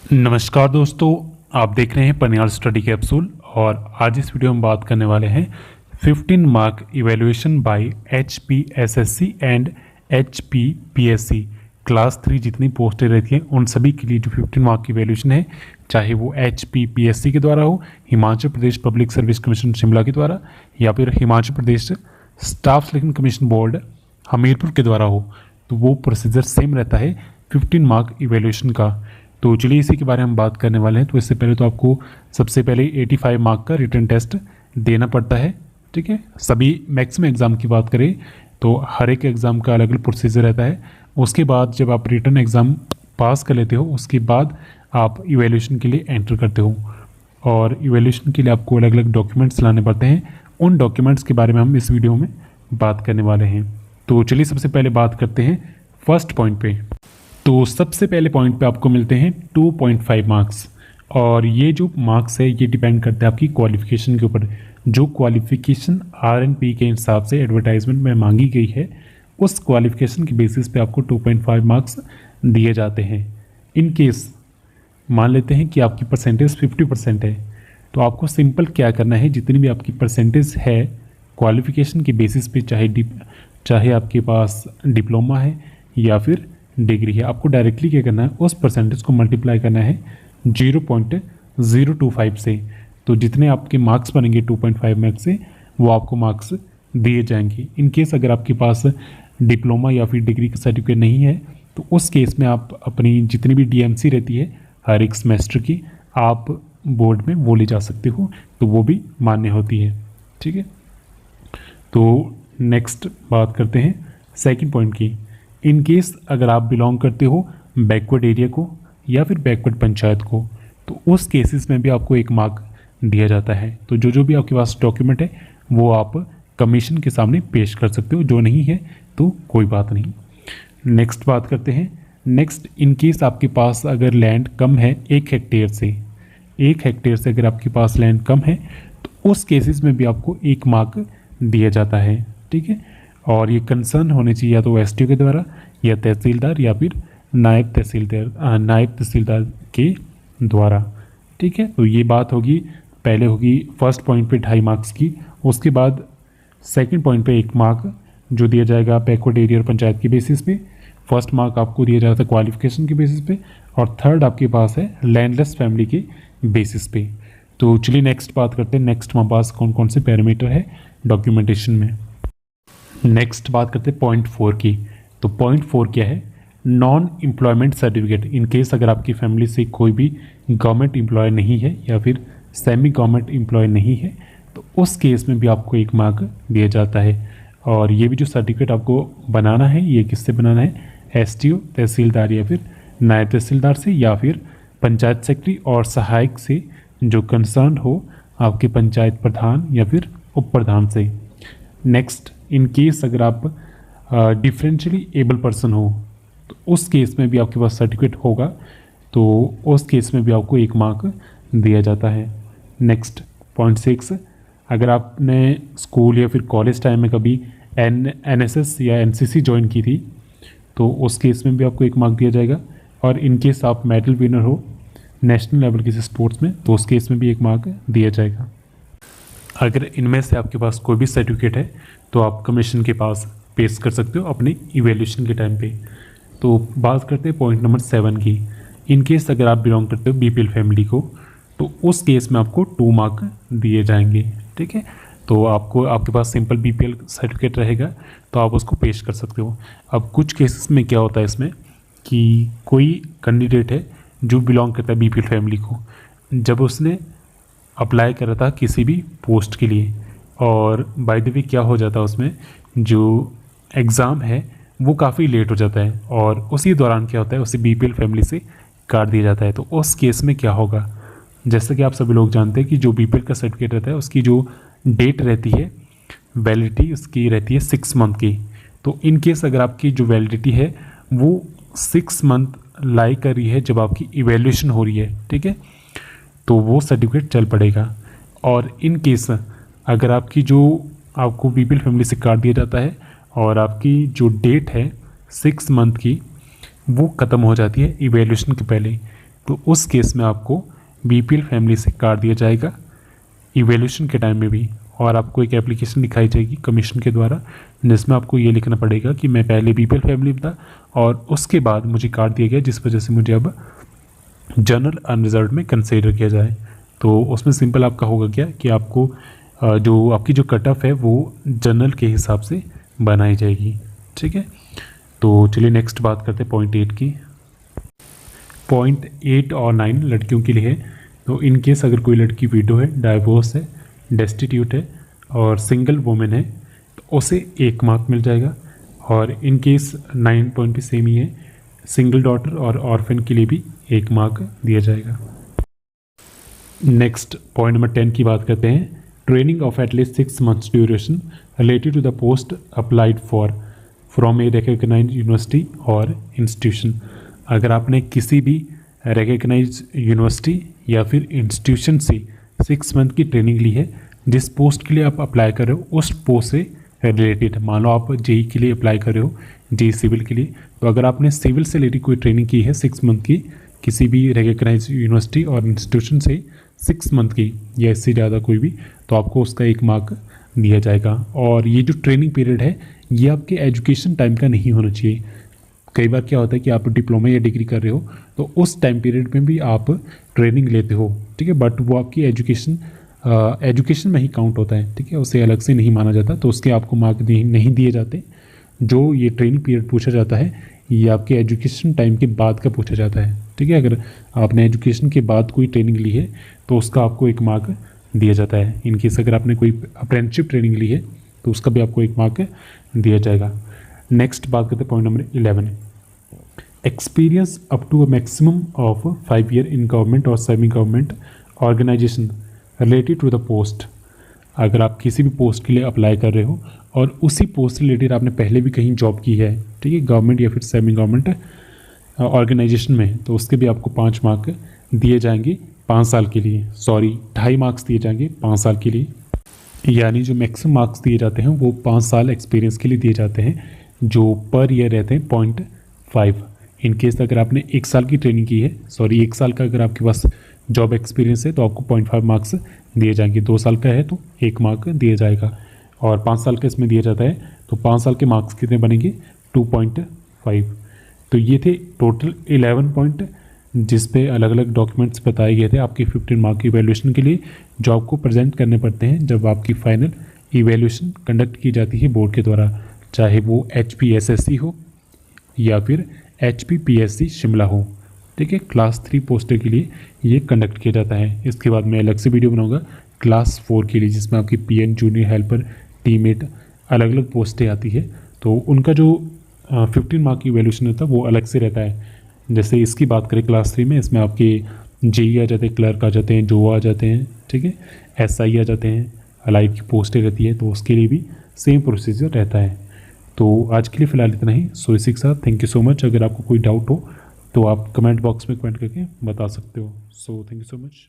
नमस्कार दोस्तों, आप देख रहे हैं पनियाल स्टडी कैप्सूल और आज इस वीडियो में बात करने वाले हैं 15 mark evaluation by HPSSC and HPPSC class 3 जितनी पोस्टें रहती हैं उन सभी के लिए जो 15 मार्क की इवैल्यूएशन है, चाहे वो HPPSC के द्वारा हो, Himachal Pradesh public service commission Shimla के द्वारा या फिर Himachal Pradesh staff selection commission board Hamirpur के द्वारा हो, तो वो प्रोसीजर सेम रहता है 15 मार्क इवैल्यूएशन का। तो चलिए इसी के बारे में हम बात करने वाले हैं। तो इससे पहले तो आपको सबसे पहले 85 मार्क का रिटन टेस्ट देना पड़ता है, ठीक है। सभी मैक्सिमम एग्ज़ाम की बात करें तो हर एक एग्ज़ाम का अलग अलग प्रोसीजर रहता है। उसके बाद जब आप रिटन एग्ज़ाम पास कर लेते हो उसके बाद आप इवैल्यूएशन के लिए एंटर करते हो और इवैल्यूएशन के लिए आपको अलग अलग डॉक्यूमेंट्स लाने पड़ते हैं। उन डॉक्यूमेंट्स के बारे में हम इस वीडियो में बात करने वाले हैं। तो चलिए सबसे पहले बात करते हैं फर्स्ट पॉइंट पे। तो सबसे पहले पॉइंट पे आपको मिलते हैं 2.5 मार्क्स और ये जो मार्क्स है ये डिपेंड करता है आपकी क्वालिफ़िकेशन के ऊपर। जो क्वालिफ़िकेशन RNP के हिसाब से एडवर्टाइजमेंट में मांगी गई है उस क्वालिफ़िकेशन के बेसिस पे आपको 2.5 मार्क्स दिए जाते हैं। इन केस मान लेते हैं कि आपकी परसेंटेज 50% है तो आपको सिंपल क्या करना है, जितनी भी आपकी परसेंटेज है क्वालिफ़िकेशन के बेसिस पे, चाहे आपके पास डिप्लोमा है या फिर डिग्री है, आपको डायरेक्टली क्या करना है उस परसेंटेज को मल्टीप्लाई करना है 0.025 से। तो जितने आपके मार्क्स बनेंगे 2.5 मार्क्स से वो आपको मार्क्स दिए जाएंगे। इन केस अगर आपके पास डिप्लोमा या फिर डिग्री का सर्टिफिकेट नहीं है तो उस केस में आप अपनी जितनी भी DMC रहती है हर एक सेमेस्टर की, आप बोर्ड में वो ले जा सकते हो, तो वो भी मान्य होती है, ठीक है। तो नेक्स्ट बात करते हैं सेकंड पॉइंट की। इन केस अगर आप बिलोंग करते हो बैकवर्ड एरिया को या फिर बैकवर्ड पंचायत को तो उस केसेस में भी आपको 1 मार्क दिया जाता है। तो जो भी आपके पास डॉक्यूमेंट है वो आप कमीशन के सामने पेश कर सकते हो, जो नहीं है तो कोई बात नहीं। नेक्स्ट बात करते हैं। नेक्स्ट, इन केस आपके पास अगर लैंड कम है 1 हेक्टेयर से अगर आपके पास लैंड कम है तो उस केसेस में भी आपको 1 मार्क दिया जाता है, ठीक है। और ये कंसर्न होने चाहिए या तो SDO के द्वारा या तहसीलदार या फिर नायब तहसीलदार के द्वारा, ठीक है। तो ये बात होगी, पहले होगी फर्स्ट पॉइंट पे 2.5 मार्क्स की, उसके बाद सेकंड पॉइंट पे 1 मार्क जो दिया जाएगा बैकवर्ड एरिया और पंचायत के बेसिस पे। फर्स्ट मार्क आपको दिया जाता है क्वालिफिकेशन के बेसिस पे और थर्ड आपके पास है लैंडलेस फैमिली के बेसिस पे। तो चलिए नेक्स्ट बात करते हैं। नेक्स्ट हमारे पास कौन कौन से पैरामीटर है डॉक्यूमेंटेशन में। नेक्स्ट बात करते हैं पॉइंट 4 की। तो पॉइंट 4 क्या है? Non employment certificate. In case अगर आपकी फैमिली से कोई भी गवर्नमेंट एम्प्लॉय नहीं है या फिर सेमी गवर्नमेंट एम्प्लॉय नहीं है तो उस केस में भी आपको 1 मार्क दिया जाता है। और ये भी जो सर्टिफिकेट आपको बनाना है ये किससे बनाना है? SDO तहसीलदार या फिर नायब तहसीलदार से या फिर पंचायत सेक्रेटरी और सहायक से जो कंसर्न हो आपके पंचायत प्रधान या फिर उप प्रधान से। नेक्स्ट, इन केस अगर आप डिफरेंशियली एबल पर्सन हो तो उस केस में भी आपके पास सर्टिफिकेट होगा तो उस केस में भी आपको 1 मार्क दिया जाता है। नेक्स्ट पॉइंट 6, अगर आपने स्कूल या फिर कॉलेज टाइम में कभी NSS या NCC ज्वाइन की थी तो उस केस में भी आपको 1 मार्क दिया जाएगा। और इन केस आप मेडल विनर हो नेशनल लेवल किसी स्पोर्ट्स में तो उस केस में भी 1 मार्क दिया जाएगा। अगर इनमें से आपके पास कोई भी सर्टिफिकेट है तो आप कमीशन के पास पेश कर सकते हो अपने इवैल्यूएशन के टाइम पे। तो बात करते हैं पॉइंट नंबर 7 की। इन केस अगर आप बिलोंग करते हो BPL फैमिली को तो उस केस में आपको 2 मार्क दिए जाएंगे, ठीक है। तो आपके पास सिंपल BPL सर्टिफिकेट रहेगा तो आप उसको पेश कर सकते हो। अब कुछ केसेस में क्या होता है इसमें कि कोई कैंडिडेट है जो बिलोंग करता है BPL फैमिली को, जब उसने अप्लाई करा था किसी भी पोस्ट के लिए और बाय द वे क्या हो जाता है उसमें जो एग्ज़ाम है वो काफ़ी लेट हो जाता है और उसी दौरान क्या होता है उसे BPL फैमिली से काट दिया जाता है। तो उस केस में क्या होगा, जैसे कि आप सभी लोग जानते हैं कि जो BPL का सर्टिफिकेट रहता है उसकी जो डेट रहती है वैलिडिटी उसकी रहती है 6 मंथ की। तो इन केस अगर आपकी जो वैलिडिटी है वो 6 मंथ लाई कर रही है जब आपकी इवैल्यूएशन हो रही है, ठीक है, तो वो सर्टिफिकेट चल पड़ेगा। और इन केस अगर आपकी जो आपको BPL फैमिली से काट दिया जाता है और आपकी जो डेट है 6 मंथ की वो ख़त्म हो जाती है इवैल्यूएशन के पहले, तो उस केस में आपको बीपीएल फैमिली से काट दिया जाएगा इवैल्यूएशन के टाइम में भी। और आपको एक एप्लीकेशन दिखाई जाएगी कमीशन के द्वारा, जिसमें आपको ये लिखना पड़ेगा कि मैं पहले बीपीएल फैमिली में था और उसके बाद मुझे काट दिया गया, जिस वजह से मुझे अब जनरल अनरिजर्व में कंसीडर किया जाए। तो उसमें सिंपल आपका होगा क्या कि आपको जो आपकी जो कट ऑफ है वो जनरल के हिसाब से बनाई जाएगी। ठीक है, तो चलिए नेक्स्ट बात करते हैं पॉइंट 8 की। पॉइंट 8 और 9 लड़कियों के लिए है। तो इन केस अगर कोई लड़की विडो है, डाइवोर्स है, डेस्टिट्यूट है और सिंगल वुमेन है तो उसे 1 मार्क मिल जाएगा। और इन केस 9 पॉइंट भी सेम ही है, सिंगल डॉटर और ऑर्फन के लिए भी 1 मार्क दिया जाएगा। नेक्स्ट पॉइंट नंबर 10 की बात करते हैं। Training of at least 6 months duration related to the post applied for from a recognised university और इंस्टीट्यूशन। अगर आपने किसी भी रिकग्नाइज्ड यूनिवर्सिटी या फिर इंस्टीट्यूशन से 6 month की ट्रेनिंग ली है, जिस पोस्ट के लिए आप अप्लाई कर रहे हो उस पोस्ट से रिलेटेड, मान लो आप जेई के लिए अप्लाई कर रहे हो, जेई सिविल के लिए, तो अगर आपने सिविल से रिलेटेड कोई ट्रेनिंग की है 6 month की किसी भी रिकग्नाइज्ड यूनिवर्सिटी और इंस्टीट्यूशन से 6 month की या इससे ज़्यादा कोई भी, तो आपको उसका 1 मार्क दिया जाएगा। और ये जो ट्रेनिंग पीरियड है ये आपके एजुकेशन टाइम का नहीं होना चाहिए। कई बार क्या होता है कि आप डिप्लोमा या डिग्री कर रहे हो तो उस टाइम पीरियड में भी आप ट्रेनिंग लेते हो, ठीक है, बट वो आपकी एजुकेशन में ही काउंट होता है, ठीक है, उसे अलग से नहीं माना जाता, तो उसके आपको मार्क नहीं दिए जाते। जो ये ट्रेनिंग पीरियड पूछा जाता है ये आपके एजुकेशन टाइम के बाद का पूछा जाता है, ठीक है। अगर आपने एजुकेशन के बाद कोई ट्रेनिंग ली है तो उसका आपको 1 मार्क दिया जाता है। इन केस अगर आपने कोई अप्रेंटिसशिप ट्रेनिंग ली है तो उसका भी आपको 1 मार्क दिया जाएगा। नेक्स्ट बात करते हैं point number 11। Experience up to a maximum of 5 year in government और semi government organisation related to the post. अगर आप किसी भी पोस्ट के लिए अप्लाई कर रहे हो और उसी पोस्ट से रिलेटेड आपने पहले भी कहीं जॉब की है, ठीक है, गवर्नमेंट या फिर सेमी गवर्नमेंट ऑर्गेनाइजेशन में, तो उसके भी आपको 5 मार्क दिए जाएंगे 5 साल के लिए, सॉरी 2.5 मार्क्स दिए जाएंगे 5 साल के लिए। यानी जो मैक्सिमम मार्क्स दिए जाते हैं वो 5 साल एक्सपीरियंस के लिए दिए जाते हैं, जो पर ईयर रहते हैं 0.5। इन केस अगर आपने 1 साल की ट्रेनिंग की है, सॉरी 1 साल का अगर आपके पास जॉब एक्सपीरियंस है तो आपको 0.5 मार्क्स दिए जाएंगे। 2 साल का है तो 1 मार्क दिया जाएगा और 5 साल का इसमें दिया जाता है तो 5 साल के मार्क्स कितने बनेंगे 2.5। तो ये थे टोटल 11 पॉइंट जिस पे अलग अलग डॉक्यूमेंट्स बताए गए थे आपके 15 मार्क की इवैल्यूएशन के लिए, जो आपको प्रेजेंट करने पड़ते हैं जब आपकी फाइनल इवैल्यूएशन कंडक्ट की जाती है बोर्ड के द्वारा, चाहे वो HPSSC हो या फिर HPPSC शिमला हो, ठीक है। क्लास 3 पोस्टर के लिए ये कंडक्ट किया जाता है। इसके बाद मैं अलग से वीडियो बनाऊंगा क्लास 4 के लिए, जिसमें आपकी PN, जूनियर हेल्पर, टीममेट, अलग अलग पोस्टें आती है, तो उनका जो 15 मार्क की इवैल्यूएशन होता है वो अलग से रहता है। जैसे इसकी बात करें क्लास 3 में, इसमें आपके JE आ जाते हैं, क्लर्क आ जाते हैं, जो आ जाते हैं, ठीक है, SI आ जाते हैं, अलाइड की पोस्टें रहती है, तो उसके लिए भी सेम प्रोसीजर रहता है। तो आज के लिए फ़िलहाल इतना ही। सो इसी के साथ थैंक यू सो मच। अगर आपको कोई डाउट हो तो आप कमेंट बॉक्स में कमेंट करके बता सकते हो। So thank you so much.